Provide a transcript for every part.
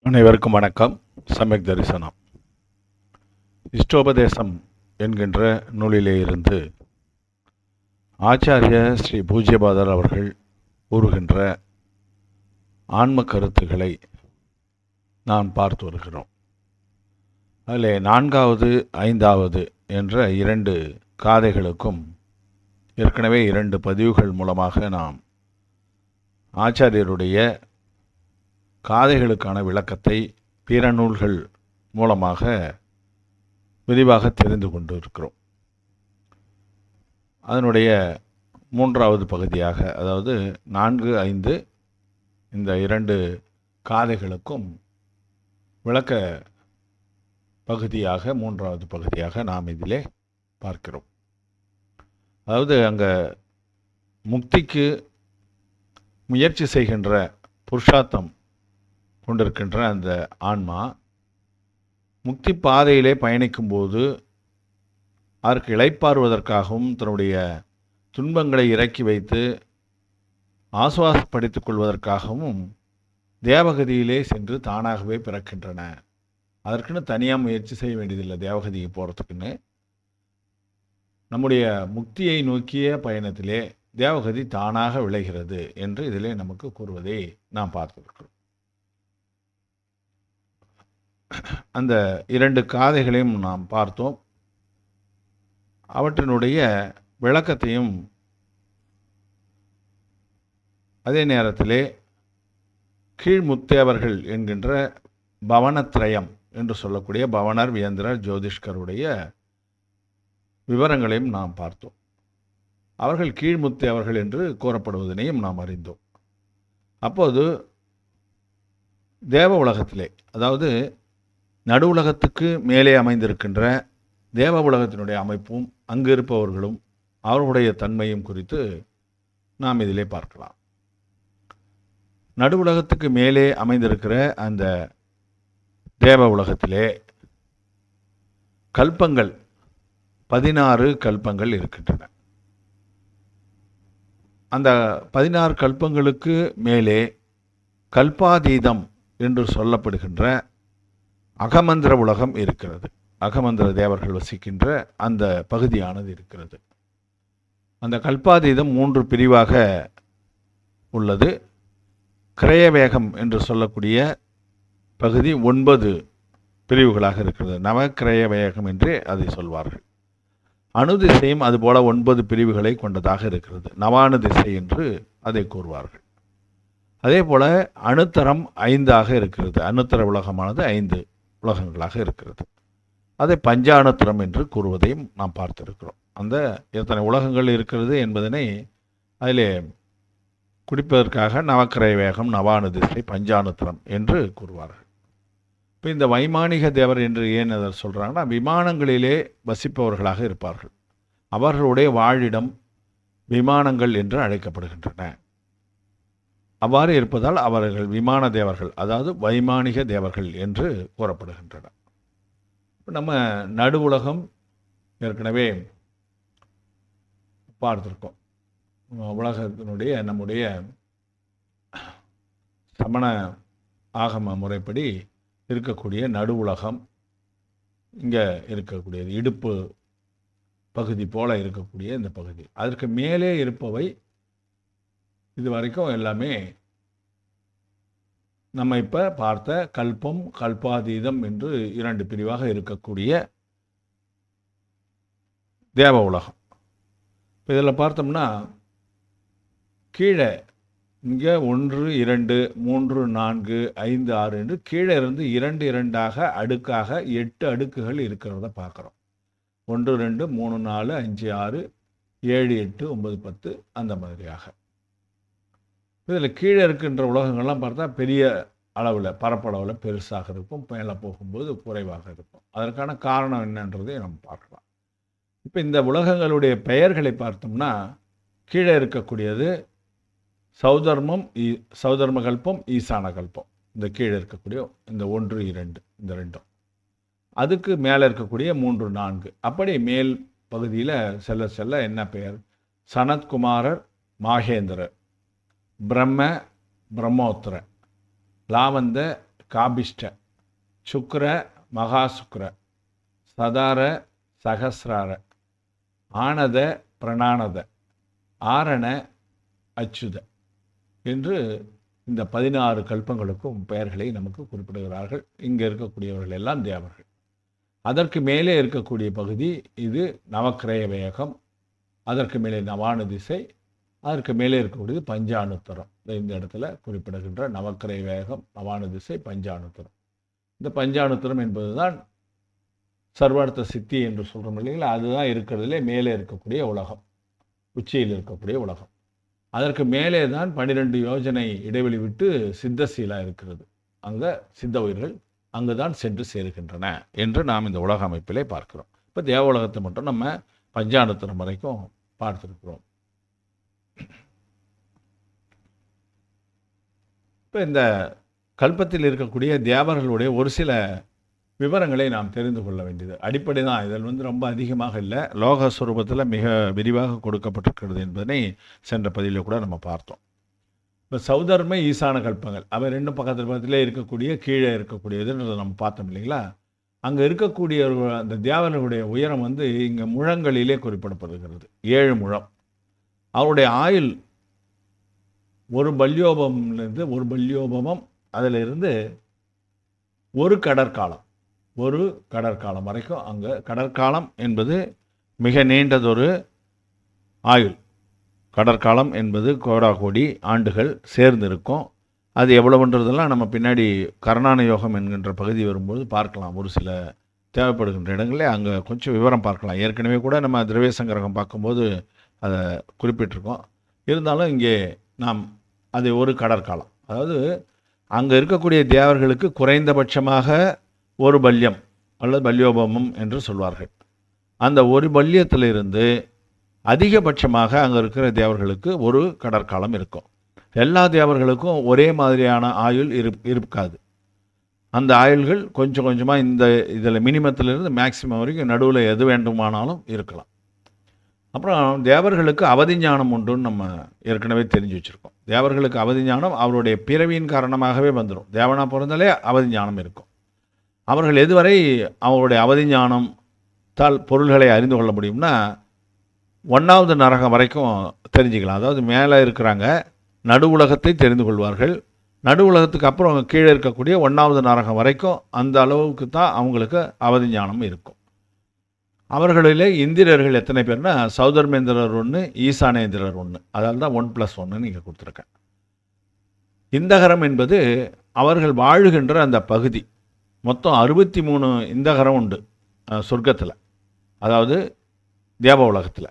அனைவருக்கும் வணக்கம். சமயக் தரிசனம் இஷ்டோபதேசம் என்கின்ற நூலிலே இருந்து ஆச்சாரிய ஸ்ரீ பூஜ்யபாதர் அவர்கள் கூறுகின்ற ஆன்ம கருத்துக்களை நாம் பார்த்து வருகிறோம். அதிலே 4வது 5வது என்ற 2 காதைகளுக்கும் ஏற்கனவே 2 பதிவுகள் மூலமாக நாம் ஆச்சாரியருடைய காதைகளுக்கான விளக்கத்தை பிற நூல்கள் மூலமாக விரிவாக தெரிந்து கொண்டு இருக்கிறோம். அதனுடைய 3வது பகுதியாக, அதாவது 4, 5 இந்த 2 காதைகளுக்கும் விளக்க பகுதியாக 3வது பகுதியாக நாம் இதிலே பார்க்கிறோம். அதாவது அங்கே முக்திக்கு முயற்சி செய்கின்ற புருஷார்த்தம் கொண்டிருக்கின்ற அந்த ஆன்மா முக்தி பாதையிலே பயணிக்கும்போது அதற்கு இளைப்பாறுவதற்காகவும் தன்னுடைய துன்பங்களை இறக்கி வைத்து ஆசுவாசப்படுத்திக் கொள்வதற்காகவும் தேவகதியிலே சென்று தானாகவே பிறக்கின்றன. அதற்குன்னு தனியாக முயற்சி செய்ய வேண்டியதில்லை. தேவகதிக்கு போகிறதுக்குன்னு நம்முடைய முக்தியை நோக்கிய பயணத்திலே தேவகதி தானாக விளைகிறது என்று இதிலே நமக்கு கூறுவதை நாம் பார்த்திருக்கிறோம். அந்த 2 காதைகளையும் நாம் பார்த்தோம். அவற்றினுடைய விளக்கத்தையும் அதே நேரத்திலே கீழ்முத்தேவர்கள் என்கின்ற பவனத்ரயம் என்று சொல்லக்கூடிய பவனர், வியந்திரர், ஜோதிஷ்கருடைய விவரங்களையும் நாம் பார்த்தோம். அவர்கள் கீழ்முத்தேவர்கள் என்று கூறப்படுவதனையும் நாம் அறிந்தோம். அப்போது தேவ உலகத்திலே, அதாவது நடு உலகத்துக்கு மேலே அமைந்திருக்கின்ற தேவ உலகத்தினுடைய அமைப்பும் அங்கு இருப்பவர்களும் அவர்களுடைய தன்மையும் குறித்து நாம் இதிலே பார்க்கலாம். நடு உலகத்துக்கு மேலே அமைந்திருக்கிற அந்த தேவ உலகத்திலே கல்பங்கள் 16 கல்பங்கள் இருக்கின்றன. அந்த 16 கல்பங்களுக்கு மேலே கல்பாதீதம் என்று சொல்லப்படுகின்ற அகமந்திர உலகம் இருக்கிறது. அகமந்திர தேவர்கள் வசிக்கின்ற அந்த பகுதியானது இருக்கிறது. அந்த கல்பாதீதம் 3 பிரிவாக உள்ளது. கிரயவேகம் என்று சொல்லக்கூடிய பகுதி 9 பிரிவுகளாக இருக்கிறது. நவக்கிரயவேகம் என்று அதை சொல்வார்கள். அணுதிசையும் அதுபோல 9 பிரிவுகளை கொண்டதாக இருக்கிறது. நவானு திசை என்று அதை கூறுவார்கள். அதே போல அணுத்தரம் 5ஆக இருக்கிறது. அணுத்தர உலகமானது 5 உலகங்களாக இருக்கிறது. அதை பஞ்சாணுத்தரம் என்று கூறுவதையும் நாம் பார்த்திருக்கிறோம். அந்த எத்தனை உலகங்கள் இருக்கிறது என்பதனை அதிலே குறிப்பதற்காக நவக்கிரய வேகம், நவானு திசை, பஞ்சாணுத்தரம் என்று கூறுவார்கள். இப்போ இந்த வைமானிக தேவர் என்று ஏன் அதை சொல்கிறாங்கன்னா, விமானங்களிலே வசிப்பவர்களாக இருப்பார்கள். அவர்களுடைய வாழிடம் விமானங்கள் என்று அழைக்கப்படுகின்றன. அவ்வாறு இருப்பதால் அவர்கள் விமான தேவர்கள், அதாவது வைமானிக தேவர்கள் என்று கூறப்படுகின்றன. நம்ம நடு உலகம் ஏற்கனவே பார்த்துருக்கோம். உலகத்தினுடைய நம்முடைய சமண ஆகம முறைப்படி இருக்கக்கூடிய நடு உலகம் இங்கே இருக்கக்கூடியது இடுப்பு பகுதி போல இருக்கக்கூடிய இந்த பகுதி. அதற்கு மேலே இருப்பவை இது வரைக்கும் எல்லாமே நம்ம இப்போ பார்த்த கல்பம், கல்பாதீதம் என்று 2 பிரிவாக இருக்கக்கூடிய தேவ உலகம். இப்போ இதில் பார்த்தோம்னா கீழே இங்கே 1, 2, 3, 4, 5, 6 என்று கீழே இருந்து 2 2ஆக அடுக்காக 8 அடுக்குகள் இருக்கிறத பார்க்குறோம். 1, 2, 3, 4, 5, 6, 7, 8, 9, 10 அந்த மாதிரியாக. இதில் கீழே இருக்கின்ற உலகங்கள்லாம் பார்த்தா பெரிய அளவில், பரப்பளவில் பெருசாக இருக்கும். மேலே போகும்போது குறைவாக இருக்கும். அதற்கான காரணம் என்னன்றதை நம்ம பார்க்கலாம். இப்போ இந்த உலகங்களுடைய பெயர்களை பார்த்தோம்னா கீழே இருக்கக்கூடியது சௌதர்மம், சௌதர்ம கல்பம், ஈசான கல்பம். இந்த கீழே இருக்கக்கூடிய இந்த 1, 2 இந்த 2. அதுக்கு மேலே இருக்கக்கூடிய 3, 4. அப்படி மேல் பகுதியில் செல்ல செல்ல என்ன பெயர்? சனத்குமாரர், மாகேந்திரர், பிரம்ம, பிரம்மோத்திர, லாவந்த, காபிஷ்ட, சுக்ர மகா சுக்ர, சதார சகசிரார, ஆனத பிரணானத, ஆரண அச்சுத என்று இந்த 16 கல்பங்களுக்கும் பெயர்களை நமக்கு குறிப்பிடுகிறார்கள். இங்கே இருக்கக்கூடியவர்கள் எல்லாம் தேவர்கள். அதற்கு மேலே இருக்கக்கூடிய பகுதி இது நவக்கிரய வேகம், அதற்கு மேலே நவானு திசை, அதற்கு மேலே இருக்கக்கூடியது பஞ்சானுத்தரம். இந்த இடத்துல குறிப்பிடுகின்ற நவக்கிரய வேகம், நவானு திசை, பஞ்சானுத்தரம். இந்த பஞ்சானுத்தரம் என்பதுதான் சர்வார்த்த சித்தி என்று சொல்கிறோம் இல்லைங்களா, அதுதான் இருக்கிறதுலே மேலே இருக்கக்கூடிய உலகம், உச்சியில் இருக்கக்கூடிய உலகம். அதற்கு மேலே தான் 12 யோஜனை இடைவெளி விட்டு சித்தசீலா இருக்கிறது. அங்கே சித்த உயிர்கள் அங்கு தான் சென்று சேருகின்றன என்று நாம் இந்த உலக அமைப்பிலே பார்க்கிறோம். இப்போ தேவ உலகத்தை மட்டும் நம்ம பஞ்சானுத்தரம் வரைக்கும் பார்த்துருக்கிறோம். இப்போ இந்த கல்பத்தில் இருக்கக்கூடிய தேவர்களுடைய ஒரு சில விவரங்களை நாம் தெரிந்து கொள்ள வேண்டியது அடிப்படை தான். இதில் ரொம்ப அதிகமாக இல்லை, லோக சுரூபத்தில் மிக விரிவாக கொடுக்கப்பட்டிருக்கிறது என்பதனை சென்ற பதிவில் கூட நம்ம பார்த்தோம். இப்போ சௌதர்ம ஈசான கல்பங்கள் அவை ரெண்டும் பக்கத்திலே இருக்கக்கூடிய கீழே இருக்கக்கூடியதுன்றதை நம்ம பார்த்தோம் இல்லைங்களா. அங்கே இருக்கக்கூடிய அந்த தேவர்களுடைய உயரம் இங்கே முழங்களிலே குறிப்பிடப்படுகிறது. 7 முழம். அவருடைய ஆயுள் ஒரு பல்யோபம்லேருந்து ஒரு பல்யோபமம், அதிலிருந்து ஒரு கடற்காலம் வரைக்கும். அங்கே கடற்காலம் என்பது மிக நீண்டதொரு ஆயுள். கடற்காலம் என்பது கோடாகோடி ஆண்டுகள் சேர்ந்து இருக்கும். அது எவ்வளவுன்றதெல்லாம் நம்ம பின்னாடி கர்ணான யோகம் என்கின்ற பகுதி வரும்போது பார்க்கலாம். ஒரு சில தேவைப்படுகின்ற இடங்களில் அங்கே கொஞ்சம் விவரம் பார்க்கலாம். ஏற்கனவே கூட நம்ம திரவிய சங்கரகம் பார்க்கும்போது அதை குறிப்பிட்டிருக்கோம். இருந்தாலும் இங்கே நாம் அது ஒரு கடற்காலம், அதாவது அங்கே இருக்கக்கூடிய தேவர்களுக்கு குறைந்தபட்சமாக ஒரு பல்யம் அல்லது பல்யோபமம் என்று சொல்வார்கள். அந்த ஒரு பல்யத்திலிருந்து அதிகபட்சமாக அங்கே இருக்கிற தேவர்களுக்கு ஒரு கடற்காலம் இருக்கும். எல்லா தேவர்களுக்கும் ஒரே மாதிரியான ஆயுள் இருக்காது. அந்த ஆயுள்கள் கொஞ்சம் கொஞ்சமாக இந்த இதில் மினிமத்திலிருந்து மேக்சிமம் வரைக்கும் நடுவில் எது வேண்டுமானாலும் இருக்கலாம். அப்புறம் தேவர்களுக்கு அவதி ஞானம் உண்டுன்னு நம்ம ஏற்கனவே தெரிஞ்சு வச்சுருக்கோம். தேவர்களுக்கு அவதி ஞானம் அவருடைய பிறவியின் காரணமாகவே வந்துடும். தேவனா பிறந்தாலே அவதி ஞானம் இருக்கும். அவர்கள் எதுவரை அவருடைய அவதி ஞானத்தால் பொருள்களை அறிந்து கொள்ள முடியும்னா 1வது நரகம் வரைக்கும் தெரிஞ்சுக்கலாம். அதாவது மேலே இருக்கிறாங்க, நடு உலகத்தை தெரிந்து கொள்வார்கள். நடு உலகத்துக்கு அப்புறம் கீழே இருக்கக்கூடிய 1வது நரகம் வரைக்கும் அந்த அளவுக்கு தான் அவங்களுக்கு அவதி ஞானம் இருக்கும். அவர்களிலே இந்திரர்கள் எத்தனை பேர்னா சௌதர்மேந்திரர் 1, ஈசானேந்திரர் 1. அதால் தான் 1+1 நீங்கள் கொடுத்துருக்கேன். இந்தகரம் என்பது அவர்கள் வாழுகின்ற அந்த பகுதி. மொத்தம் 63 இந்தகரம் உண்டு சொர்க்கத்தில், அதாவது தேவ உலகத்தில்.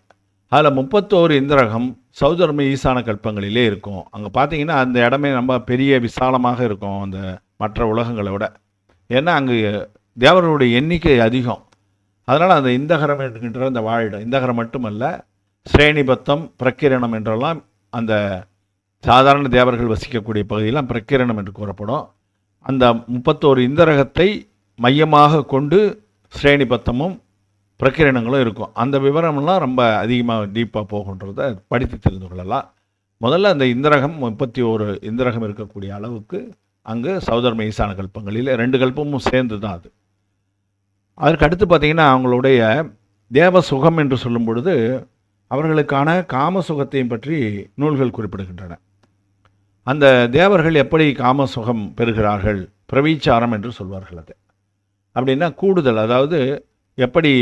அதில் 31 இந்திரகம் சௌதர்ம ஈசான கல்பங்களிலே இருக்கும். அங்கே பார்த்தீங்கன்னா அந்த இடமே ரொம்ப பெரிய விசாலமாக இருக்கும் அந்த மற்ற உலகங்களை விட. ஏன்னா அங்கே தேவர்களுடைய எண்ணிக்கை அதிகம். அதனால் அந்த இந்தகரம் என்கின்ற அந்த வாழிடம், இந்தகரம் மட்டுமல்ல, ஸ்ரேணிபத்தம், பிரக்கிரணம் என்றெல்லாம் அந்த சாதாரண தேவர்கள் வசிக்கக்கூடிய பகுதியெல்லாம் பிரக்கிரணம் என்று கூறப்படும். அந்த 31 இந்தரகத்தை மையமாக கொண்டு ஸ்ரேணிபத்தமும் பிரக்கிரணங்களும் இருக்கும். அந்த விவரம்லாம் ரொம்ப அதிகமாக டீப்பாக போகின்றதை படித்து தெரிந்து கொள்ளலாம். முதல்ல அந்த இந்திரகம் 31 இந்திரகம் இருக்கக்கூடிய அளவுக்கு அங்கு சௌதர்ம ஈசான கல்பங்களில் 2 கல்பமும் சேர்ந்து தான் அது. அதற்கு அடுத்து பார்த்திங்கன்னா அவங்களுடைய தேவ சுகம் என்று சொல்லும் பொழுது அவர்களுக்கான காம சுகத்தையும் பற்றி நூல்கள் குறிப்பிடுகின்றன. அந்த தேவர்கள் எப்படி காம சுகம் பெறுகிறார்கள், பிரவீச்சாரம் என்று சொல்வார்கள். அது அப்படின்னா கூடுதல், அதாவது எப்படி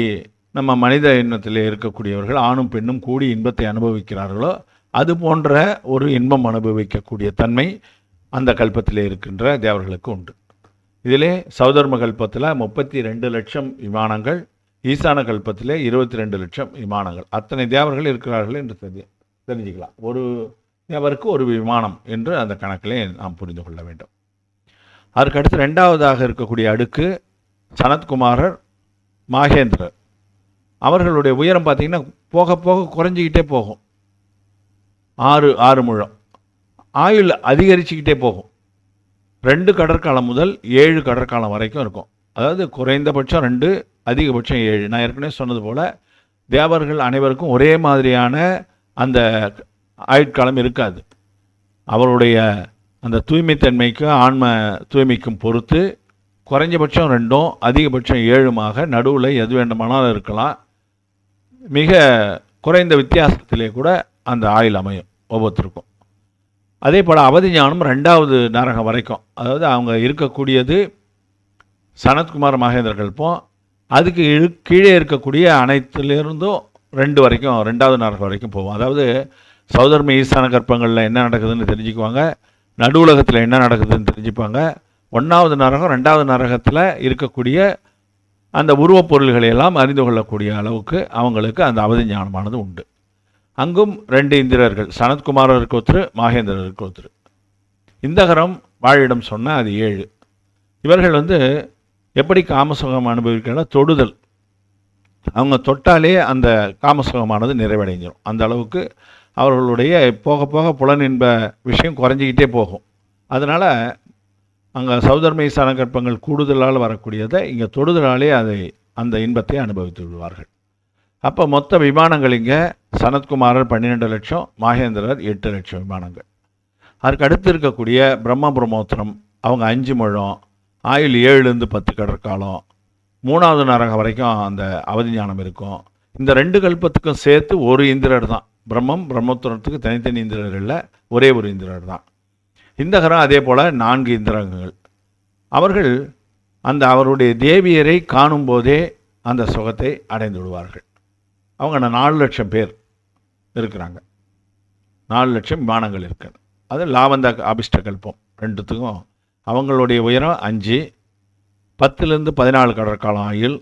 நம்ம மனித இனத்தில் இருக்கக்கூடியவர்கள் ஆணும் பெண்ணும் கூடி இன்பத்தை அனுபவிக்கிறார்களோ அது போன்ற ஒரு இன்பம் அனுபவிக்கக்கூடிய தன்மை அந்த கல்பத்திலே இருக்கின்ற தேவர்களுக்கு உண்டு. இதிலே சௌதர்ம கல்பத்தில் 32 லட்சம் விமானங்கள், ஈசான கல்பத்திலே 22 லட்சம் விமானங்கள், அத்தனை தேவர்கள் இருக்கிறார்கள் என்று தெரிஞ்சுக்கலாம். ஒரு தேவருக்கு ஒரு விமானம் என்று அந்த கணக்கிலே நாம் புரிந்து கொள்ள வேண்டும். அதற்கடுத்து 2வதாக இருக்கக்கூடிய அடுக்கு சனத்குமாரர், மாகேந்திரர். அவர்களுடைய உயரம் பார்த்திங்கன்னா போக போக குறைஞ்சிக்கிட்டே போகும். 6 முழம். ஆயுள் அதிகரிச்சுக்கிட்டே போகும். 2 கடற்காலம் முதல் 7 கடற்காலம் வரைக்கும் இருக்கும். அதாவது குறைந்தபட்சம் 2, அதிகபட்சம் 7. நான் ஏற்கனவே சொன்னது போல் தேவர்கள் அனைவருக்கும் ஒரே மாதிரியான அந்த ஆயுட்காலம் இருக்காது. அவருடைய அந்த தூய்மைத்தன்மைக்கும் ஆன்ம தூய்மைக்கும் பொறுத்து குறைஞ்சபட்சம் 2ம் அதிகபட்சம் 7மாக நடுவில் எது வேண்டுமானாலும் இருக்கலாம். மிக குறைந்த வித்தியாசத்திலே கூட அந்த ஆயுள் அமையும் ஒவ்வொருத்தருக்கும். அதே போல் அவதி ஞானம் 2வது நரகம் வரைக்கும், அதாவது அவங்க இருக்கக்கூடியது சனத்குமார் மகேந்திர கல்பம், அதுக்கு கீழே இருக்கக்கூடிய அனைத்துலேருந்தும் 2 வரைக்கும் 2வது நரகம் வரைக்கும் போவோம். அதாவது சௌதர்ம ஈசான கற்பங்களில் என்ன நடக்குதுன்னு தெரிஞ்சுக்குவாங்க, நடுவுலகத்தில் என்ன நடக்குதுன்னு தெரிஞ்சுப்பாங்க. 1வது நரகம் 2வது நரகத்தில் இருக்கக்கூடிய அந்த உருவப் பொருள்களை எல்லாம் அறிந்து கொள்ளக்கூடிய அளவுக்கு அவங்களுக்கு அந்த அவதி ஞானமானது உண்டு. அங்கும் 2 இந்திரர்கள், சனத்குமாரருக்கு ஒருத்தர், மகேந்திரருக்கு ஒருத்தர். இந்தகரம் வாழிடம் சொன்னால் அது 7. இவர்கள் எப்படி காமசுகம் அனுபவிக்கிறாங்கன்னா தொடுதல், அவங்க தொட்டாலே அந்த காமசுகமானது நிறைவடைஞ்சிடும். அந்த அளவுக்கு அவர்களுடைய போக போக புலனின்ப விஷயம் குறைஞ்சிக்கிட்டே போகும். அதனால் அங்கே சௌதர்ம கற்பங்கள் கூடுதலால் வரக்கூடியதை இங்கே தொடுதலாலே அந்த இன்பத்தை அனுபவித்து விடுவார்கள். அப்போ மொத்த விமானங்கள் இங்கே சனத்குமாரர் 12 லட்சம், மகேந்திரர் 8 லட்சம் விமானங்கள். அதுக்கு அடுத்து இருக்கக்கூடிய பிரம்மோத்திரம் அவங்க 5 முழம், ஆயுள் 7லேருந்து 10 கடற்காலம், 3வது நரகம் வரைக்கும் அந்த அவதி ஞானம் இருக்கும். இந்த 2 கல்பத்துக்கும் சேர்த்து ஒரு இந்திரர் தான். பிரம்மோத்திரத்துக்கு தனித்தனி இந்திரர் இல்லை, ஒரே ஒரு இந்திரர் தான். இந்தகரம் அதே போல் 4 இந்திரங்கள். அவர்கள் அவருடைய தேவியரை காணும்போதே அந்த சுகத்தை அடைந்து விடுவார்கள். அவங்க 4 லட்சம் பேர் இருக்கிறாங்க, 4 லட்சம் விமானங்கள் இருக்குது. அது லாவந்த அபிஷ்ட கல்பம் 2த்துக்கும். அவங்களுடைய உயரம் 5, 10லேருந்து 14 கடற்காலம் ஆயுள்,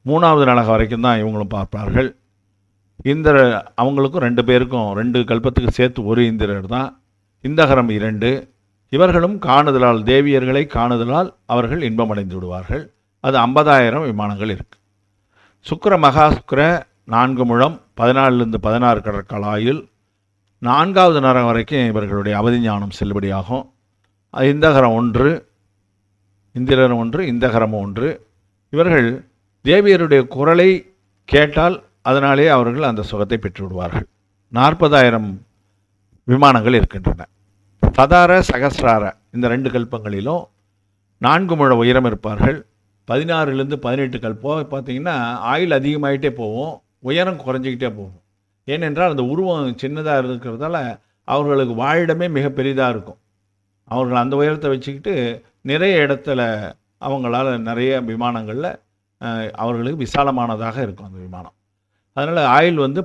3வது நரகம் வரைக்கும் தான் இவங்களும் பார்ப்பார்கள். அவங்களுக்கும் 2 பேருக்கும் 2 கல்பத்துக்கு சேர்த்து ஒரு இந்திரர் தான். இந்தகரம் 2. இவர்களும் காணுதலால், தேவியர்களை காணுதலால் அவர்கள் இன்பமடைந்து விடுவார்கள். அது 50,000 விமானங்கள் இருக்குது. சுக்கிர மகா சுக்கிர 4 முழம், 14லேருந்து 16 கடற்கால ஆயுள், 4வது நரகம் வரைக்கும் இவர்களுடைய அவதி ஞானம் செல்லுபடியாகும். இந்தகரம் 1, இந்திரன் 1, இந்தகரம் 1. இவர்கள் தேவியருடைய குரலை கேட்டால் அதனாலே அவர்கள் அந்த சுகத்தை பெற்று விடுவார்கள். 40,000 விமானங்கள் இருக்கின்றன. சதார சகசிரார இந்த 2 கல்பங்களிலும் 4 முழ உயரம் இருப்பார்கள். 16லேருந்து 18 கல்பம் பார்த்திங்கன்னா ஆயுள் அதிகமாகிட்டே போகும், உயரம் குறைஞ்சிக்கிட்டே போகும். ஏனென்றால் அந்த உருவம் சின்னதாக இருக்கிறதால அவர்களுக்கு வாழிடமே மிக பெரிதாக இருக்கும். அவர்கள் அந்த உயரத்தை வச்சுக்கிட்டு நிறைய இடத்துல அவங்களால் நிறைய விமானங்களில் அவர்களுக்கு விசாலமானதாக இருக்கும் அந்த விமானம். அதனால் ஆயுள் 16லேருந்து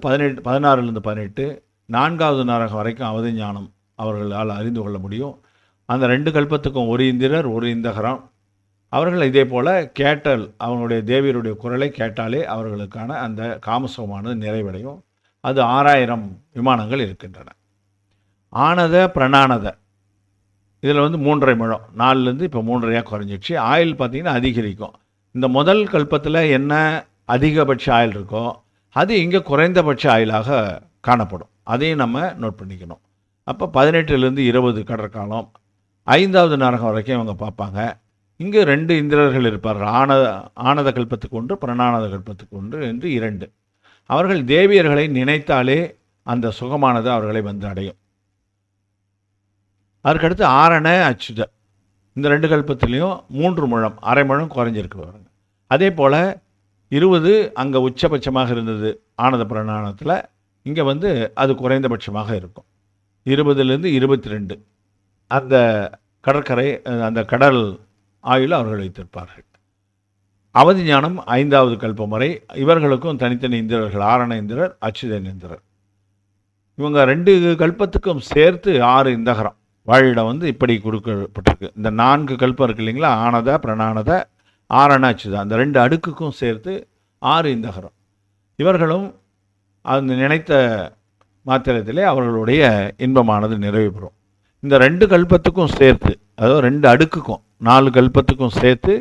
18, 4வது நரகம் வரைக்கும் அவதி ஞானம் அவர்களால் அறிந்து கொள்ள முடியும். அந்த 2 கல்பத்துக்கும் ஒரு இந்திரர், ஒரு இந்தகரம். அவர்கள் இதே போல் கேட்டல், அவங்களுடைய தேவியருடைய குரலை கேட்டாலே அவர்களுக்கான அந்த காமசுகமானது நிறைவடையும். அது 6,000 விமானங்கள் இருக்கின்றன. ஆனத பிரணானத இதில் 3.5 முழம், 4லேருந்து இப்போ 3.5 குறைஞ்சிடுச்சு. ஆயுள் பார்த்திங்கன்னா அதிகரிக்கும். இந்த முதல் கல்பத்தில் என்ன அதிகபட்ச ஆயுள் இருக்கோ அது இங்கே குறைந்தபட்ச ஆயுளாக காணப்படும். அதையும் நம்ம நோட் பண்ணிக்கணும். அப்போ 18லேருந்து 20 கடற்காலம், 5வது நரகம் வரைக்கும் இவங்க பார்ப்பாங்க. இங்கே 2 இந்திரர்கள் இருப்பார்கள். ஆனத கல்பத்துக்கு ஒன்று, பிரணானத கல்பத்துக்கு ஒன்று என்று 2. அவர்கள் தேவியர்களை நினைத்தாலே அந்த சுகமானது அவர்களை வந்து அடையும். அதற்கடுத்து ஆரண அச்சுத இந்த 2 கல்பத்துலேயும் 3 முழம், அரை முழம் குறைஞ்சிருக்கு பாருங்க. அதே போல் 20 அங்கே உச்சபட்சமாக இருந்தது ஆனத பிரணானத்தில், இங்கே அது குறைந்தபட்சமாக இருக்கும். 20லேருந்து 22 அந்த கடற்கரை, அந்த கடல் ஆயுள் அவர்கள் வைத்திருப்பார்கள். அவதி ஞானம் 5வது கல்பம் வரை. இவர்களுக்கும் தனித்தனி இந்திரர்கள், ஆரண இந்திரர், அச்சுதன் இந்திரர். இவங்க 2 கல்பத்துக்கும் சேர்த்து 6 இந்தகரம் வாழிடம் இப்படி கொடுக்கப்பட்டிருக்கு. இந்த 4 கல்பம் இருக்கு இல்லைங்களா, ஆனத பிரணானத ஆரண அச்சுத, அந்த 2 அடுக்குக்கும் சேர்த்து 6 இந்தகரம். இவர்களும் அந்த நினைத்த மாத்திரத்திலே அவர்களுடைய இன்பமானது நிறைவு பெறும். இந்த 2 கல்பத்துக்கும் சேர்த்து, அதாவது 2 அடுக்குக்கும் 4 கல்பத்துக்கும் சேர்த்து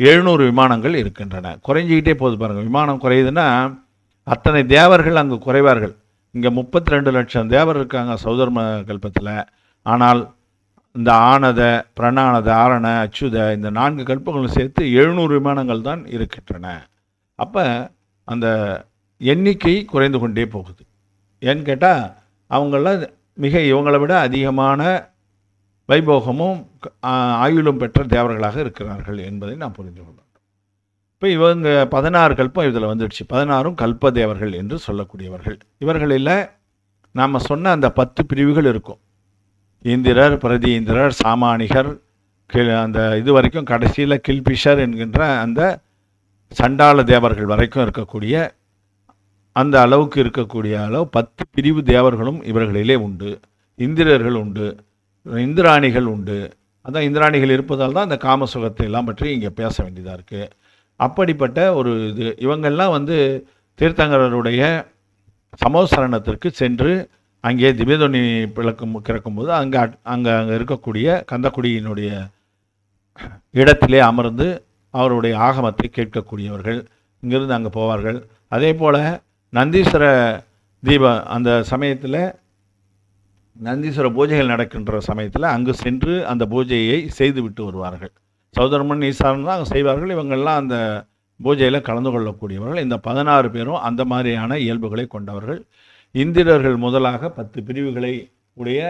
700 விமானங்கள் இருக்கின்றன. குறைஞ்சிக்கிட்டே போகுது பாருங்கள். விமானம் குறையுதுன்னா அத்தனை தேவர்கள் அங்கு குறைவார்கள். இங்கே 32 லட்சம் தேவர் இருக்காங்க சௌதர்ம கல்பத்தில். ஆனால் இந்த ஆனத பிரணானத ஆரண அச்சுத இந்த 4 கல்பங்களும் சேர்த்து 700 விமானங்கள் தான் இருக்கின்றன. அப்போ அந்த எண்ணிக்கை குறைந்து கொண்டே போகுது. ஏன்னு கேட்டால் அவங்கள இவங்களை விட அதிகமான வைபோகமும் ஆயுளும் பெற்ற தேவர்களாக இருக்கிறார்கள் என்பதை நாம் புரிந்து கொள்ளணும். இப்போ இவங்க 16 கல்பம் இதில் வந்துடுச்சு. 16ம் கல்ப தேவர்கள் என்று சொல்லக்கூடியவர்கள். இவர்களில் நாம் சொன்ன அந்த 10 பிரிவுகள் இருக்கும். இந்திரர், பிரதி இந்திரர், சாமானிகர், அந்த இது வரைக்கும் கடைசியில் கில்பிஷர் என்கின்ற அந்த சண்டாள தேவர்கள் வரைக்கும் இருக்கக்கூடிய அந்த அளவுக்கு இருக்கக்கூடிய அளவு 10 பிரிவு தேவர்களும் இவர்களிலே உண்டு. இந்திரர்கள் உண்டு, இந்திராணிகள் உண்டு. அதான் இந்திராணிகள் இருப்பதால் தான் அந்த காமசுகத்தை எல்லாம் பற்றி இங்கே பேச வேண்டியதாக இருக்குது. அப்படிப்பட்ட ஒரு இது இவங்கெல்லாம் தீர்த்தங்கரருடைய சமோசரணத்திற்கு சென்று அங்கே திவ்யதொனி கிறக்கும்போது அங்கே இருக்கக்கூடிய கந்தக்குடியினுடைய இடத்திலே அமர்ந்து அவருடைய ஆகமத்தை கேட்கக்கூடியவர்கள் இங்கிருந்து அங்கே போவார்கள். அதே போல் நந்தீஸ்வர அந்த சமயத்தில் நந்தீஸ்வர பூஜைகள் நடக்கின்ற சமயத்தில் அங்கு சென்று அந்த பூஜையை செய்து விட்டு வருவார்கள். சௌதர்மன் ஈசாரன் தான் அங்கே செய்வார்கள். இவங்கள்லாம் அந்த பூஜையில் கலந்து கொள்ளக்கூடியவர்கள். இந்த 16 பேரும் அந்த மாதிரியான இயல்புகளை கொண்டவர்கள். இந்திரர்கள் முதலாக 10 பிரிவுகளை உடைய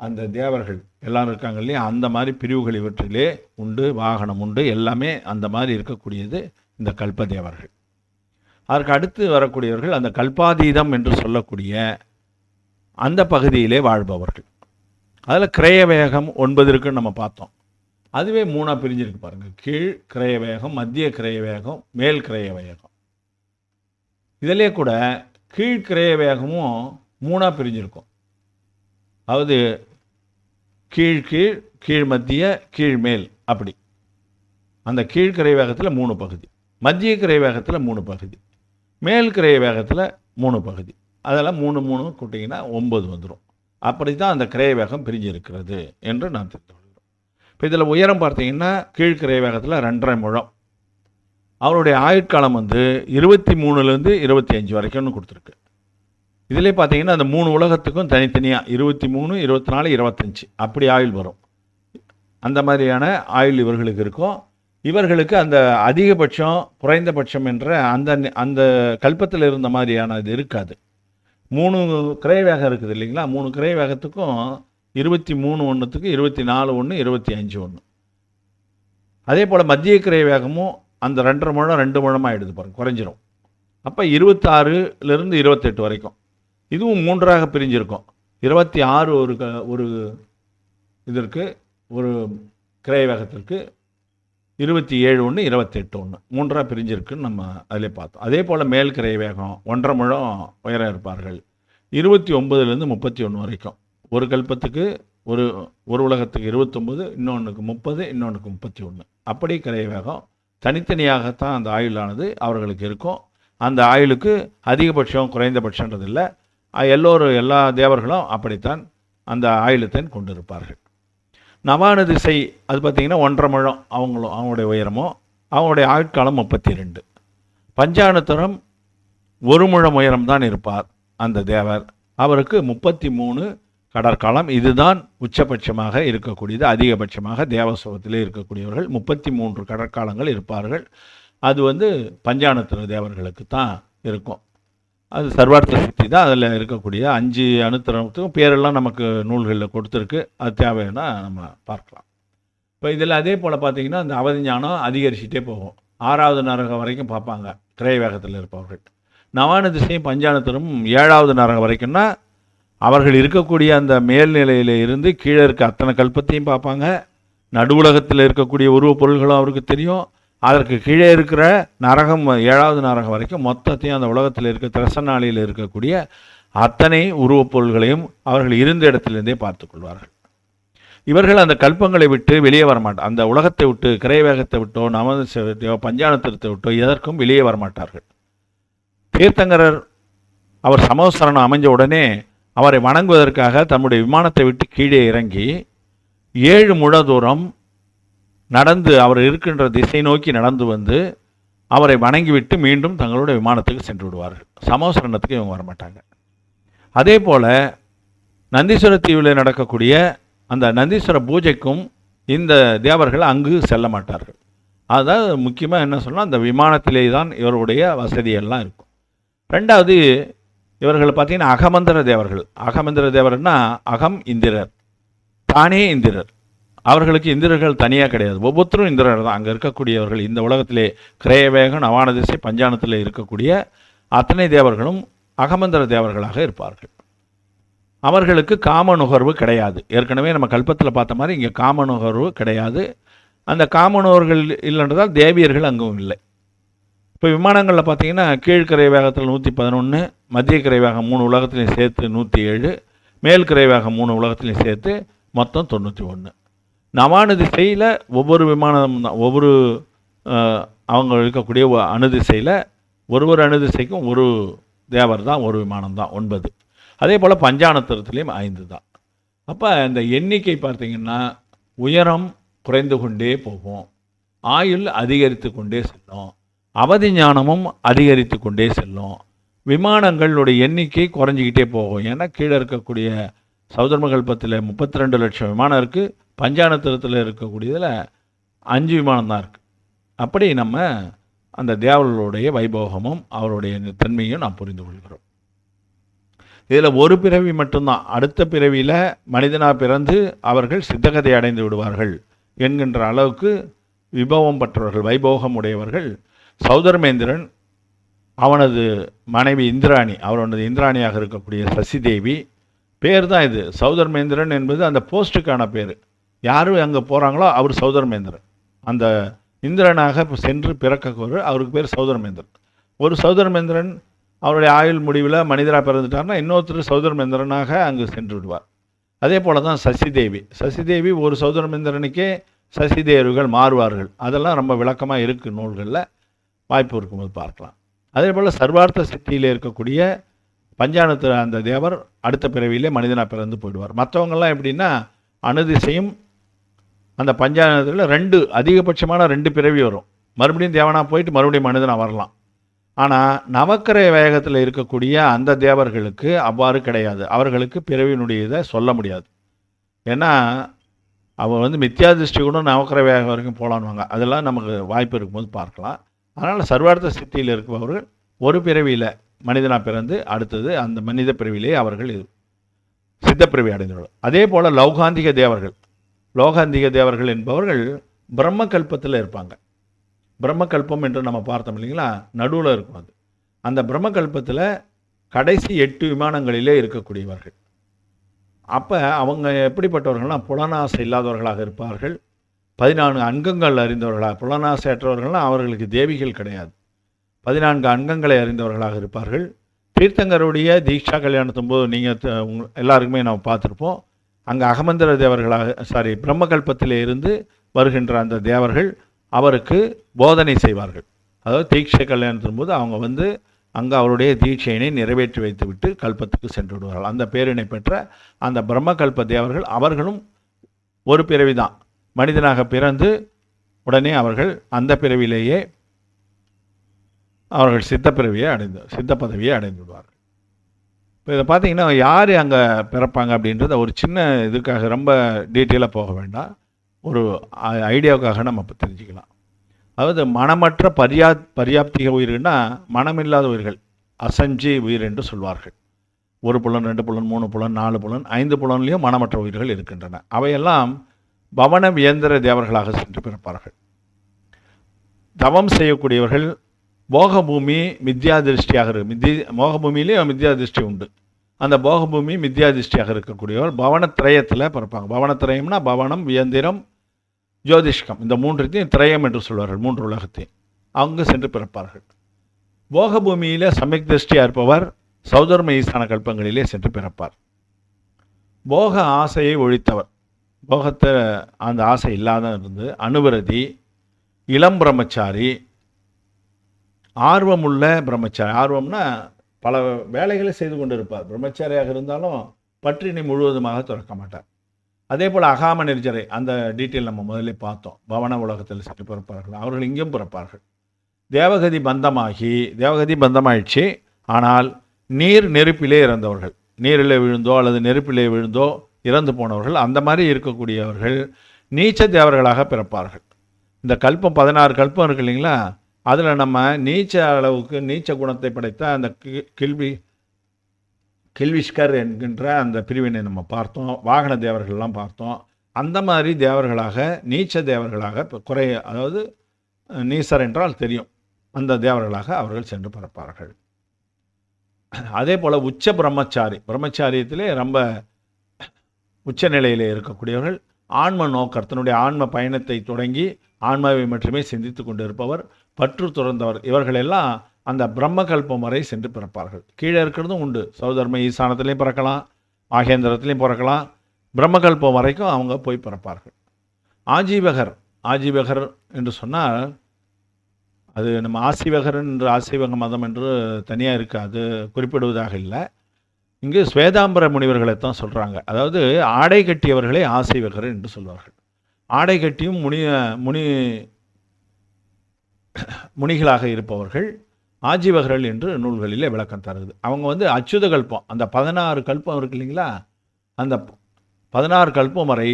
அந்த தேவர்கள் எல்லாம் இருக்காங்க இல்லையா, அந்த மாதிரி பிரிவுகள் இவற்றிலே உண்டு. வாகனம் உண்டு. எல்லாமே அந்த மாதிரி இருக்கக்கூடியது இந்த கல்பதேவர்கள். அதற்கு அடுத்து வரக்கூடியவர்கள் அந்த கல்பாதீதம் என்று சொல்லக்கூடிய அந்த பகுதியிலே வாழ்பவர்கள். அதில் கிரயவேகம் 9 இருக்குன்னு நம்ம பார்த்தோம். அதுவே 3ஆக பிரிஞ்சிருக்கு பாருங்கள். கீழ் கிரயவேகம், மத்திய கிரயவேகம், மேல் கிரயவேகம். இதிலே கூட கீழ் கிரயவேகமும் 3ஆக பிரிஞ்சிருக்கும். அதாவது கீழ் கீழ், கீழ் மத்திய, கீழ் மேல், அப்படி. அந்த கீழ் கிரயவேகத்தில் 3 பகுதி, மத்திய கிரயவேகத்தில் 3 பகுதி, மேல் கிரயவேகத்தில் 3 பகுதி. அதெல்லாம் 3 3 கூட்டிங்கன்னா 9 வந்துடும். அப்படி தான் அந்த கிரயவேகம் பிரிஞ்சிருக்கிறது என்று நான் தெரிந்து கொள்கிறோம். இப்போ இதில் உயரம் பார்த்தீங்கன்னா கீழ் கிரயவேகத்தில் 2.5 முழம். அவருடைய ஆயுட்காலம் 23லேருந்து 25 வரைக்கும்னு கொடுத்துருக்கு. இதிலே பார்த்தீங்கன்னா அந்த 3 உலகத்துக்கும் தனித்தனியாக 23, 24, 25 அப்படி ஆயுள் வரும். அந்த மாதிரியான ஆயுள் இவர்களுக்கு இருக்கும். இவர்களுக்கு அந்த அதிகபட்சம் குறைந்தபட்சம் என்ற அந்த கல்பத்தில் இருந்த மாதிரியான இது இருக்காது. 3 கிரயவேகம் இருக்குது இல்லைங்களா, 3 கிரயவேகத்துக்கும் 23 ஒன்றுத்துக்கு 24 1, 25 1. அதே போல் மத்திய கிரயவேகமும் அந்த 2.5 முழம் 2 முழமாக ஆகிடுது பாருங்கள், குறைஞ்சிரும். அப்போ 26லேருந்து 28 வரைக்கும் இதுவும் 3ஆக பிரிஞ்சிருக்கும். 26 ஒரு இதற்கு ஒரு கிரயவேகத்திற்கு 27 1, 28 1 3ஆக பிரிஞ்சிருக்குன்னு நம்ம அதிலே பார்த்தோம். அதே போல் மேல் கிரயவேகம் 1.5 முழம் உயரம் இருப்பார்கள். 29லேருந்து 31 வரைக்கும். ஒரு கல்பத்துக்கு ஒரு உலகத்துக்கு 29, இன்னொன்றுக்கு 30, இன்னொன்றுக்கு 31. அப்படி கிரயவேகம் தனித்தனியாகத்தான் அந்த ஆயுளானது அவர்களுக்கு இருக்கும். அந்த ஆயுளுக்கு அதிகபட்சம் குறைந்தபட்சன்றது இல்லை. எல்லா தேவர்களும் அப்படித்தான் அந்த ஆயுளத்தையும் கொண்டிருப்பார்கள். நவான திசை அது பார்த்திங்கன்னா 1.5 முழம் அவங்களுடைய உயரமும், அவங்களுடைய ஆயுட்காலம் 32. பஞ்சானத்தரம் 1 முழம் உயரம் தான் இருப்பார் அந்த தேவர். அவருக்கு 33 கடற்காலம். இதுதான் உச்சபட்சமாக இருக்கக்கூடியது. அதிகபட்சமாக தேவசோகத்திலே இருக்கக்கூடியவர்கள் 33 கடற்காலங்கள் இருப்பார்கள். அது பஞ்சானத்திர தேவர்களுக்கு தான் இருக்கும். அது சர்வார்த்த சித்தி தான். அதில் இருக்கக்கூடிய 5 அணுத்திரத்துக்கும் பேரெல்லாம் நமக்கு நூல்களில் கொடுத்துருக்கு. அது தேவைன்னா நம்ம பார்க்கலாம். இப்போ இதில் அதே போல் பார்த்திங்கன்னா அந்த அவதி ஞானம் அதிகரிச்சுட்டே போகும். 6வது நரகம் வரைக்கும் பார்ப்பாங்க கிரயவேகத்தில் இருப்பவர்கள். நவான திசையும் பஞ்சானத்திரமும் 7வது நரகம் வரைக்கும்னா அவர்கள் இருக்கக்கூடிய அந்த மேல்நிலையில் இருந்து கீழே இருக்க அத்தனை கல்பத்தையும் பார்ப்பாங்க. நடுவுலகத்தில் இருக்கக்கூடிய உருவப் பொருள்களும் அவருக்கு தெரியும். அதற்கு கீழே இருக்கிற நரகம் 7வது நரகம் வரைக்கும் மொத்தத்தையும் அந்த உலகத்தில் இருக்க திரசநாளியில் இருக்கக்கூடிய அத்தனை உருவப் பொருள்களையும் அவர்கள் இருந்த இடத்திலிருந்தே பார்த்து கொள்வார்கள். இவர்கள் அந்த கல்பங்களை விட்டு வெளியே வரமாட்டார். அந்த உலகத்தை விட்டு, கிரயவேகத்தை விட்டோ, நவதிசையோ, பஞ்சானத்திரத்தை விட்டோ எதற்கும் வெளியே வரமாட்டார்கள். தீர்த்தங்கரர் அவர் சமோசரணம் அமைஞ்ச உடனே அவரை வணங்குவதற்காக தம்முடைய விமானத்தை விட்டு கீழே இறங்கி 7 முழ தூரம் நடந்து அவர் இருக்கின்ற திசை நோக்கி நடந்து அவரை வணங்கிவிட்டு மீண்டும் தங்களுடைய விமானத்துக்கு சென்று விடுவார்கள். சமோசரணத்துக்கு இவங்க வரமாட்டாங்க. அதே போல் நந்தீஸ்வர தீவில் நடக்கக்கூடிய அந்த நந்தீஸ்வர பூஜைக்கும் இந்த தேவர்கள் அங்கு செல்ல மாட்டார்கள். அதாவது முக்கியமாக என்ன சொல்லலாம், அந்த விமானத்திலே தான் இவருடைய வசதியெல்லாம் இருக்கும். 2வது இவர்கள் பார்த்திங்கன்னா அகமந்திர தேவர்கள். அகமந்திர தேவர்னா அகம் இந்திரர், தானே இந்திரர். அவர்களுக்கு இந்திரர்கள் தனியாக கிடையாது, ஒவ்வொருத்தரும் இந்திரர்கள் தான். அங்கே இருக்கக்கூடியவர்கள் இந்த உலகத்திலே கிரயவேகம் நவான திசை பஞ்சானத்தில் இருக்கக்கூடிய அத்தனை தேவர்களும் அகமந்திர தேவர்களாக இருப்பார்கள். அவர்களுக்கு காம நுகர்வு கிடையாது. ஏற்கனவே நம்ம கல்பத்தில் பார்த்த மாதிரி இங்கே காம நுகர்வு கிடையாது. அந்த காம நுகர்வுகள் இல்லைன்றதால் தேவியர்கள் அங்கும் இல்லை. இப்போ விமானங்களில் பார்த்தீங்கன்னா கீழ்கரை வேகத்தில் 111, மத்திய கரை வேகம் 3 உலகத்திலையும் சேர்த்து 107, மேல் கரை வேகம் 3 உலகத்திலையும் சேர்த்து மொத்தம் 91. நவான திசையில் ஒவ்வொரு விமானம் ஒவ்வொரு அவங்க இருக்கக்கூடிய அணுதிசையில் ஒரு அணுதிசைக்கும் ஒரு தேவர் தான், ஒரு விமானம் தான் 9. அதே போல் பஞ்சானத்திரத்துலேயும் 5 தான். அப்போ இந்த எண்ணிக்கை பார்த்திங்கன்னா உயரம் குறைந்து கொண்டே போகும், ஆயுள் அதிகரித்து கொண்டே செல்லும், அவதி ஞானமும் அதிகரித்து கொண்டே செல்லும், விமானங்களுடைய எண்ணிக்கை குறைஞ்சிக்கிட்டே போகும். ஏன்னா கீழே இருக்கக்கூடிய சௌதர்மகல்பத்தில் 32 லட்சம் விமானம் இருக்குது, பஞ்சானத்திரத்தில் இருக்கக்கூடியதில் 5 விமானம் தான் இருக்குது. அப்படி நம்ம அந்த தேவர்களுடைய வைபோகமும் அவருடைய தன்மையும் நாம் புரிந்து கொள்கிறோம். இதில் ஒரு பிறவி மட்டும்தான், அடுத்த பிறவியில் மனிதனாக பிறந்து அவர்கள் சித்தகதை அடைந்து விடுவார்கள் என்கின்ற அளவுக்கு விபவம் பெற்றவர்கள், வைபோகம் உடையவர்கள். சௌதர்மேந்திரன், அவனது மனைவி இந்திராணி, அவனது இந்திராணியாக இருக்கக்கூடிய சசிதேவி, பேர் தான் இது. சௌதர்மேந்திரன் என்பது அந்த போஸ்ட்டுக்கான பேர். யார் அங்கே போகிறாங்களோ அவர் சௌதர்மேந்திரன். அந்த இந்திரனாக சென்று பிறக்கவர், அவருக்கு பேர் சௌதர்மேந்திரன். ஒரு சௌதர்மேந்திரன் அவருடைய ஆயுள் முடிவில் மனிதராக பிறந்துட்டார்னா இன்னொருத்தர் சௌதர்மேந்திரனாக அங்கு சென்று விடுவார். அதே போல் தான் சசிதேவி ஒரு சௌதர்மேந்திரனுக்கே சசிதேவர்கள் மாறுவார்கள். அதெல்லாம் ரொம்ப விளக்கமாக இருக்குது நூல்களில், வாய்ப்பு இருக்கும்போது பார்க்கலாம். அதே போல் சர்வார்த்த சித்தியில் இருக்கக்கூடிய பஞ்சானத்து அந்த தேவர் அடுத்த பிறவியிலே மனிதனாக பிறந்து போயிடுவார். மற்றவங்கள்லாம் எப்படின்னா அணுதிசையும் அந்த பஞ்சானத்தில் 2 அதிகபட்சமான 2 பிறவி வரும், மறுபடியும் தேவனாக போயிட்டு மறுபடியும் மனிதனாக வரலாம். ஆனால் நவக்கிரை வேகத்தில் இருக்கக்கூடிய அந்த தேவர்களுக்கு அவ்வாறு கிடையாது. அவர்களுக்கு பிறவியினுடைய இதை சொல்ல முடியாது. ஏன்னா அவர் மித்யா திருஷ்டி கூட நவக்கிரை வேகம் வரைக்கும் போகலான்வாங்க. அதெல்லாம் நமக்கு வாய்ப்பு இருக்கும்போது பார்க்கலாம். அதனால் சர்வார்த்த சித்தியில் இருப்பவர்கள் ஒரு பிறவியில் மனிதனாக பிறந்து அடுத்தது அந்த மனித பிறவிலே அவர்கள் சித்தப்பிறவி அடைந்துள்ளனர். அதே போல் லௌகாந்திக தேவர்கள் என்பவர்கள் பிரம்மகல்பத்தில் இருப்பாங்க. பிரம்மகல்பம் என்று நம்ம பார்த்தோம் இல்லைங்களா, நடுவில் இருக்கும் அது. அந்த பிரம்மகல்பத்தில் கடைசி 8 விமானங்களிலே இருக்கக்கூடியவர்கள். அப்போ அவங்க எப்படிப்பட்டவர்கள்னால் புலனாசை இல்லாதவர்களாக இருப்பார்கள், 14 அங்கங்கள் அறிந்தவர்களாக. புலனாசையற்றவர்கள்னால் அவர்களுக்கு தேவிகள் கிடையாது, 14 அங்கங்களை அறிந்தவர்களாக இருப்பார்கள். தீர்த்தங்கருடைய தீட்சா கல்யாணத்தும் போது நீங்கள் எல்லாருக்குமே நம்ம பார்த்துருப்போம். அங்கே அகமந்திர தேவர்களாக பிரம்மகல்பத்திலே இருந்து வருகின்ற அந்த தேவர்கள் அவருக்கு போதனை செய்வார்கள். அதாவது தீட்சை கல்யாணத்தின் போது அவங்க அங்கே அவருடைய தீட்சையினை நிறைவேற்றி வைத்துவிட்டு கல்பத்துக்கு சென்று விடுவார்கள். அந்த பேரினை பெற்ற அந்த பிரம்மகல்ப தேவர்கள் அவர்களும் ஒரு பிறவி தான், மனிதனாக பிறந்து உடனே அவர்கள் அந்த பிறவிலேயே அவர்கள் சித்த பதவியை அடைந்து விடுவார்கள். இப்போ இதை பார்த்தீங்கன்னா யார் அங்கே பிறப்பாங்க அப்படின்றத ஒரு சின்ன இதுக்காக ரொம்ப டீட்டெயிலாக போக வேண்டாம், ஒரு ஐடியாவுக்காக நம்ம இப்போ தெரிஞ்சுக்கலாம். அதாவது மனமற்ற பரியாப்திக உயிர்னா மனமில்லாத உயிர்கள், அசஞ்சி உயிர் என்று சொல்வார்கள். 1 புலன் 2 புலன் 3 புலன் 4 புலன் 5 புலன்லேயும் மனமற்ற உயிர்கள் இருக்கின்றன. அவையெல்லாம் பவன வியந்திர தேவர்களாக சென்று பிறப்பார்கள். தவம் செய்யக்கூடியவர்கள் போகபூமி மித்யா திருஷ்டியாக மோகபூமியிலே மித்யா திருஷ்டி உண்டு. அந்த போகபூமி மித்யா திருஷ்டியாக இருக்கக்கூடியவர் பவனத்திரயத்தில் பிறப்பாங்க. பவனத்திரயம்னா பவனம், வியந்திரம், ஜோதிஷ்கம், இந்த 3த்தையும் திரயம் என்று சொல்வார்கள், 3 உலகத்தையும். அங்கு சென்று பிறப்பார்கள். போகபூமியில் சமயக் திருஷ்டியாக இருப்பவர் சௌதர்ம ஈசான கல்பங்களிலே சென்று பிறப்பார். போக ஆசையை ஒழித்தவர், போகத்தை அந்த ஆசை இல்லாத இருந்து அனுவிரதி, இளம் பிரம்மச்சாரி, ஆர்வமுள்ள பிரம்மச்சாரி. ஆர்வம்னா பல வேலைகளை செய்து கொண்டு இருப்பார். பிரம்மச்சாரியாக இருந்தாலும் பற்றினை முழுவதுமாக திறக்க மாட்டார். அதே போல் அகாம நிர்ஜரை, அந்த டீட்டெயில் நம்ம முதல்ல பார்த்தோம். பவன உலகத்தில் சென்று பிறப்பார்கள், அவர்கள் இங்கேயும் பிறப்பார்கள். தேவகதி பந்தமாயிடுச்சு. ஆனால் நெருப்பிலே இறந்தவர்கள், நீரில் விழுந்தோ அல்லது நெருப்பிலே விழுந்தோ இறந்து போனவர்கள், அந்த மாதிரி இருக்கக்கூடியவர்கள் நீச்ச தேவர்களாக பிறப்பார்கள். இந்த கல்பம் 16 கல்பம் இருக்கு இல்லைங்களா, அதில் நம்ம நீச்ச அளவுக்கு நீச்ச குணத்தை படைத்த அந்த கில்விஷ்கர் என்கின்ற அந்த பிரிவினை நம்ம பார்த்தோம். வாகன தேவர்கள்லாம் பார்த்தோம். அந்த மாதிரி தேவர்களாக, நீச்ச தேவர்களாக, அதாவது நீசர் என்றால் தெரியும், அந்த தேவர்களாக அவர்கள் சென்று பிறப்பார்கள். அதே போல் உச்ச பிரம்மச்சாரியத்திலே ரொம்ப உச்ச நிலையிலே இருக்கக்கூடியவர்கள், ஆன்ம நோக்கர், தன்னுடைய ஆன்ம பயணத்தை தொடங்கி ஆன்மாவை மட்டுமே சிந்தித்து கொண்டு இருப்பவர், பற்று துறந்தவர், இவர்களெல்லாம் அந்த பிரம்மகல்பம் வரை சென்று பிறப்பார்கள். கீழே இருக்கிறதும் உண்டு, சௌதர்ம ஈசானத்திலையும் பிறக்கலாம், ஆகேந்திரத்திலையும் பிறக்கலாம், பிரம்மகல்பம் வரைக்கும் அவங்க போய் பிறப்பார்கள். ஆஜீவகர் என்று சொன்னால் அது நம்ம ஆசீவகர் என்று ஆசீவக மதம் என்று தனியாக இருக்குது, அது குறிப்பிடுவதாக இல்லை. இங்கு ஸ்வேதாம்பர முனிவர்களை தான் சொல்கிறாங்க. அதாவது ஆடை கட்டியவர்களை ஆசீவகர் என்று சொல்வார்கள். ஆடை கட்டியும் முனிகளாக இருப்பவர்கள் ஆஜீவகர்கள் என்று நூல்களிலே விளக்கம் தருது. அவங்க அச்சுத கல்பம், அந்த 16 கல்பம் இருக்கு இல்லைங்களா, அந்த 16 கல்பம் வரை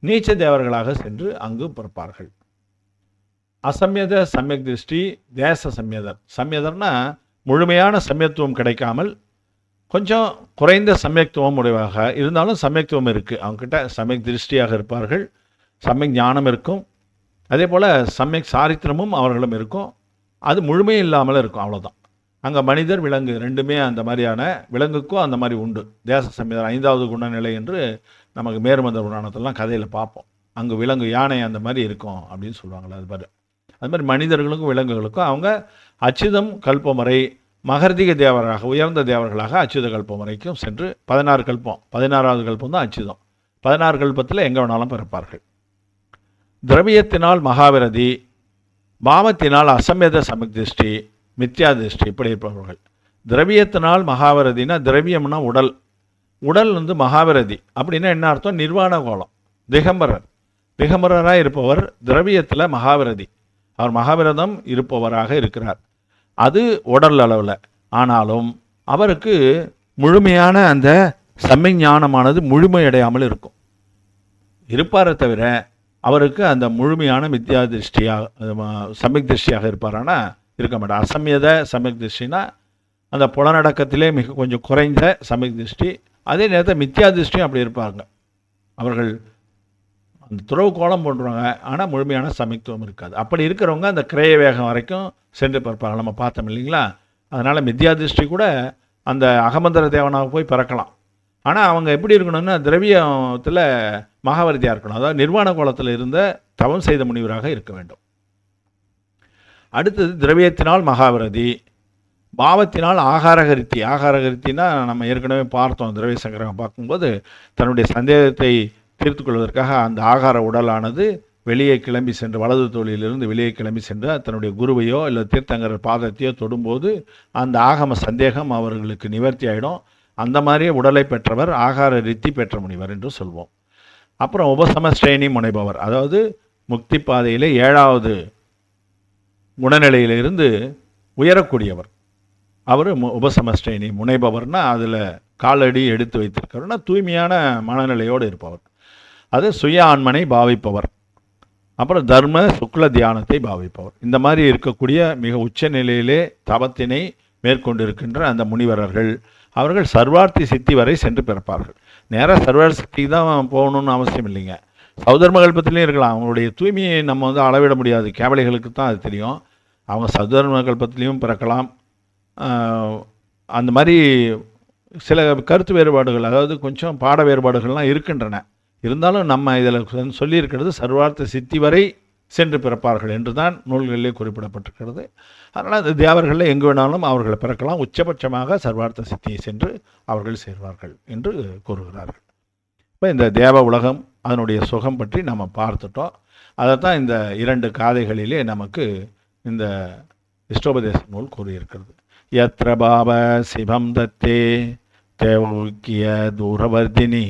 நீச்ச தேவர்களாக சென்று அங்கு பிறப்பார்கள். அசம்யத சமயக் திருஷ்டி, தேச சம்யதர்னா முழுமையான சமயத்துவம் கிடைக்காமல் கொஞ்சம் குறைந்த சமயத்துவம் உடையவாக இருந்தாலும் சமயத்துவம் இருக்குது அவங்ககிட்ட. சமயக் திருஷ்டியாக இருப்பார்கள், சமயக் ஞானம் இருக்கும், அதே போல் சமயக் சாரித்திரமும் அவர்களும் இருக்கும். அது முழுமையும் இல்லாமல் இருக்கும், அவ்வளோதான். அங்கே மனிதர் விலங்கு ரெண்டுமே அந்த மாதிரியான, விலங்குக்கும் அந்த மாதிரி உண்டு. தேச சம்யதர் 5வது குணநிலை என்று நமக்கு மேருமந்த புராணத்திலாம் கதையில் பார்ப்போம். அங்கே விலங்கு, யானை அந்த மாதிரி இருக்கும் அப்படின்னு சொல்லுவாங்களே, அது மாதிரி மனிதர்களுக்கும் விலங்குகளுக்கும் அவங்க அச்சுதம் கல்பம் வரை மகர்திக தேவராக, உயர்ந்த தேவர்களாக அச்சுத கல்பம் வரைக்கும் சென்று 16 கல்பம், 16வது கல்பம் தான் அச்சுதம். 16 கல்பத்தில் எங்கே வேணாலும் பிறப்பார்கள். திரவியத்தினால் மகாவிரதி, பாவத்தினால் அசம்யத சமயக் திருஷ்டி, மித்யா திருஷ்டி, இப்படி இருப்பவர்கள். திரவியத்தினால் மகாவிரதினா, திரவியம்னா உடல் மகாவிரதி அப்படின்னா என்ன அர்த்தம்? நிர்வாண கோலம், திகம்பரராக இருப்பவர் திரவியத்தில் மகாவிரதி, அவர் மகாவிரதம் இருப்பவராக இருக்கிறார். அது உடல் அளவில். ஆனாலும் அவருக்கு முழுமையான அந்த சமஞானமானது முழுமையடையாமல் இருக்கும், இருப்பாரை தவிர அவருக்கு அந்த முழுமையான மித்யா திருஷ்டியாக, சமயக் திருஷ்டியாக இருப்பாரானா இருக்க மாட்டார். அசம்யத சமயக் திருஷ்டினா அந்த புலனடக்கத்திலே மிக கொஞ்சம் குறைந்த சமயக் திருஷ்டி. அதே நேரத்தில் மித்யா திருஷ்டியும் அப்படி இருப்பாங்க. அவர்கள் அந்த துறவு கோலம் போட்டுருவாங்க, ஆனால் முழுமையான சமயத்துவம் இருக்காது. அப்படி இருக்கிறவங்க அந்த கிரய வேகம் வரைக்கும் சென்று பிறப்பாங்க, நம்ம பார்த்தோம் இல்லைங்களா. அதனால் மித்யா திருஷ்டி கூட அந்த அகமந்தர தேவனாக போய் பிறக்கலாம். ஆனால் அவங்க எப்படி இருக்கணும்னா திரவியத்தில் மகாவரதியாக இருக்கணும், அதாவது நிர்வாண கோலத்தில் இருந்த தவம் செய்த முனிவராக இருக்க வேண்டும். அடுத்தது திரவியத்தினால் மகாவிரதி, பாவத்தினால் ஆகாரகரித்தினா நம்ம ஏற்கனவே பார்த்தோம், திரவிய சங்கரம் பார்க்கும்போது தன்னுடைய சந்தேகத்தை தீர்த்து கொள்வதற்காக அந்த ஆகார உடலானது வெளியே கிளம்பி சென்று, வலது தோளிலிருந்து வெளியே கிளம்பி சென்று தன்னுடைய குருவையோ இல்லை தீர்த்தங்கர பாதத்தையோ தொடும்போது அந்த ஆகம சந்தேகம் அவர்களுக்கு நிவர்த்தி ஆகிடும். அந்த மாதிரியே உடலை பெற்றவர் ஆகார ரித்தி பெற்ற முனிவர் என்று சொல்வோம். அப்புறம் உபசமஸ்ரேணி முனைபவர், அதாவது முக்தி பாதையிலே 7வது குணநிலையிலிருந்து உயரக்கூடியவர். அவர் உபசமஸ்ரேணி முனைபவர்னா அதில் காலடி எடுத்து வைத்திருக்கிறவர்னா தூய்மையான மனநிலையோடு இருப்பவர். அது சுய ஆன்மனை பாவிப்பவர். அப்புறம் தர்ம சுக்ல தியானத்தை பாவிப்பவர். இந்த மாதிரி இருக்கக்கூடிய மிக உச்ச நிலையிலே தவத்தினை மேற்கொண்டிருக்கின்ற அந்த முனிவரர்கள், அவர்கள் சர்வார்த்தி சித்தி வரை சென்று பிறப்பார்கள். நேராக சர்வார்த்தி சித்திக்கு தான் போகணுன்னு அவசியம் இல்லைங்க, சௌதர்ம கல்பத்திலையும் இருக்கலாம். அவங்களுடைய தூய்மையை நம்ம அளவிட முடியாது, கேவலைகளுக்கு தான் அது தெரியும். அவங்க சௌதர்ம கல்பத்திலையும் பிறக்கலாம். அந்த மாதிரி சில கருத்து வேறுபாடுகள், அதாவது கொஞ்சம் பாட வேறுபாடுகள்லாம் இருக்கின்றன. இருந்தாலும் நம்ம இதில் சொல்லியிருக்கிறது சர்வார்த்த சித்தி வரை சென்று பிறப்பார்கள் என்று தான் நூல்களிலே குறிப்பிடப்பட்டிருக்கிறது. அதனால் அந்த தேவர்களில் எங்கு வேணாலும் அவர்களை பிறக்கலாம், உச்சபட்சமாக சர்வார்த்த சித்தியை சென்று அவர்கள் சேர்வார்கள் என்று கூறுகிறார்கள். இப்போ இந்த தேவ உலகம் அதனுடைய சுகம் பற்றி நம்ம பார்த்துட்டோம். அதைத்தான் இந்த 2 காதைகளிலே நமக்கு இந்த இஷ்டோபதேச நூல் கூறியிருக்கிறது. யத்ர பாவ சிவம் தத்தே தேவக்கிய தூரவர்தினி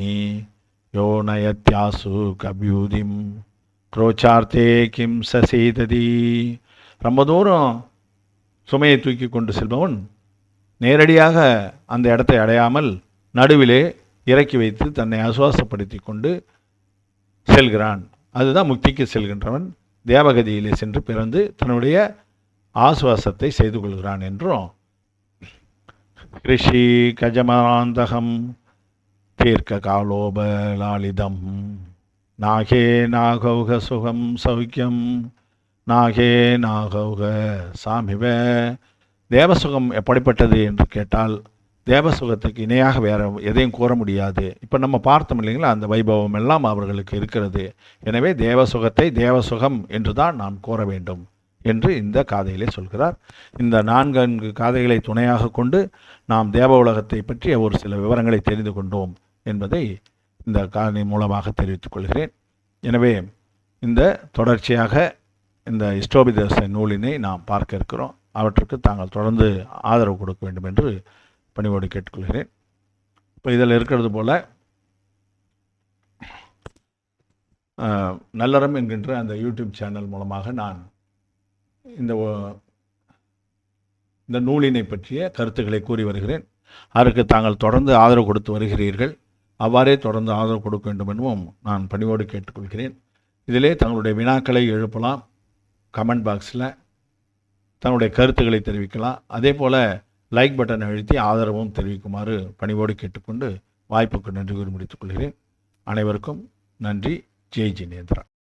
யோ நயத்யாசு கபியூதிம் குரோச்சார்த்தே கிம் சசீததி. ரொம்ப தூரம் சுமையை தூக்கி கொண்டு செல்பவன் நேரடியாக அந்த இடத்தை அடையாமல் நடுவிலே இறக்கி வைத்து தன்னை ஆசுவாசப்படுத்தி கொண்டு செல்கிறான். அதுதான் முக்திக்கு செல்கின்றவன் தேவகதியிலே சென்று பிறந்து தன்னுடைய ஆசுவாசத்தை செய்து கொள்கிறான் என்றும், ரிஷி கஜமராந்தகம் தீர்க்க காலோபலாலிதம் நாகே நாகௌக சுகம் சௌக்கியம் நாகே நாகௌக சாமிவ. தேவசுகம் எப்படிப்பட்டது என்று கேட்டால் தேவசுகத்துக்கு இணையாக வேறு எதையும் கூற முடியாது. இப்போ நம்ம பார்த்தோம் இல்லைங்களா, அந்த வைபவம் எல்லாம் அவர்களுக்கு இருக்கிறது. எனவே தேவசுகத்தை தேவசுகம் என்று தான் நாம் கூற வேண்டும் என்று இந்த காதையிலே சொல்கிறார். இந்த 4 காதைகளை துணையாக கொண்டு நாம் தேவ உலகத்தை பற்றிய ஒரு சில விவரங்களை தெரிந்து கொண்டோம் என்பதை இந்த காதை மூலமாக தெரிவித்துக் கொள்கிறேன். எனவே இந்த தொடர்ச்சியாக இந்த இஷ்டோபிதேச நூலினை நாம் பார்க்க இருக்கிறோம். அவற்றுக்கு தாங்கள் தொடர்ந்து ஆதரவு கொடுக்க வேண்டும் என்று பணிவோடு கேட்டுக்கொள்கிறேன். இப்போ இதில் இருக்கிறது போல் நல்லறம் என்கின்ற அந்த யூடியூப் சேனல் மூலமாக நான் இந்த நூலினை பற்றிய கருத்துக்களை கூறி வருகிறேன். அதற்கு தாங்கள் தொடர்ந்து ஆதரவு கொடுத்து வருகிறீர்கள். அவ்வாறே தொடர்ந்து ஆதரவு கொடுக்க வேண்டும் எனவும் நான் பணிவோடு கேட்டுக்கொள்கிறேன். இதிலே தங்களுடைய வினாக்களை எழுப்பலாம், கமெண்ட் பாக்ஸில் தங்களுடைய கருத்துக்களை தெரிவிக்கலாம். அதே போல் லைக் பட்டன் அழுத்தி ஆதரவும் தெரிவிக்குமாறு பணிவோடு கேட்டுக்கொண்டு வாய்ப்புக்கு நன்றி கூறி முடித்துக் கொள்கிறேன். அனைவருக்கும் நன்றி. ஜெய் ஜினேந்திரா.